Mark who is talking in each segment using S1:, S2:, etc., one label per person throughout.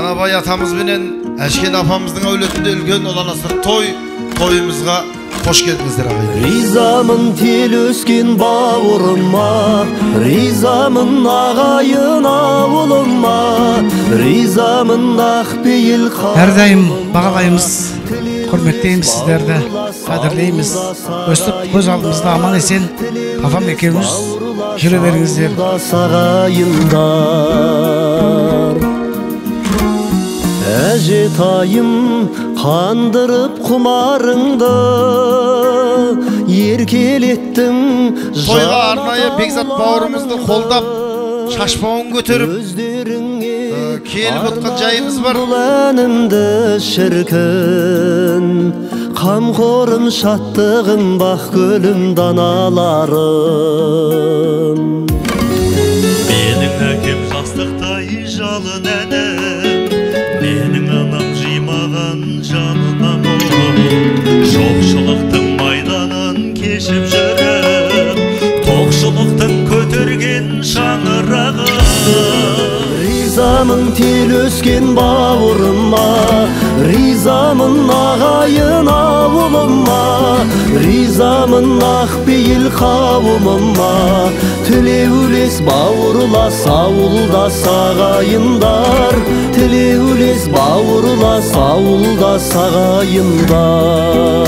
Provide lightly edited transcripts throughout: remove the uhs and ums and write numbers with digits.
S1: Анабай атамыз менен Әшкен апамыздың әулетінде үлкен ұланасыр тойымызға қош келдіңіздер ағайын.
S2: Ризамын тел өскен бауырыма, ризамын ағайын ауылыма, ризамын ақпейіл қалым.
S3: Әрдайым бағалаймыз, құрметтейміз сіздерді, қадірлейміз. Өстіп көз алдымызда аман есен апам екеуміз жүре беріңіздер.
S2: Әжетайым қандырып құмарыңды еркелеттің.
S1: Тойға арнайы Бекзат бауырымызды қолдап, шашбауын көтеріп келіп отқан жайымыз бар.
S2: Бұл әнімді шіркін, қамқорым шаттығың бақ гүлім даналарым.
S4: Менің әкем жастықтай жалын әнім, менің анам жимаған жанына мұң. Жоқшылықтың майданын кешіп жүріп, тоқшылықтың көтерген шаңырағы.
S2: Ризамын тел өскен бауырыма, ризамын ағайын ауылыма, ризамын ақпейіл қауымыма. Тілеулес бауырлас ауылдас ағайындар, тілеулес бауырлас ауылдас ағайындар.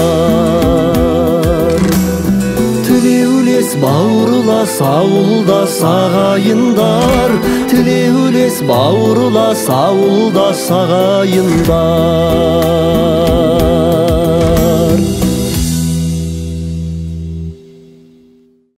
S2: Тілеулес бауырлас ауылдас ағайындар, тілеулес бауырлас ауылдас ағайындар.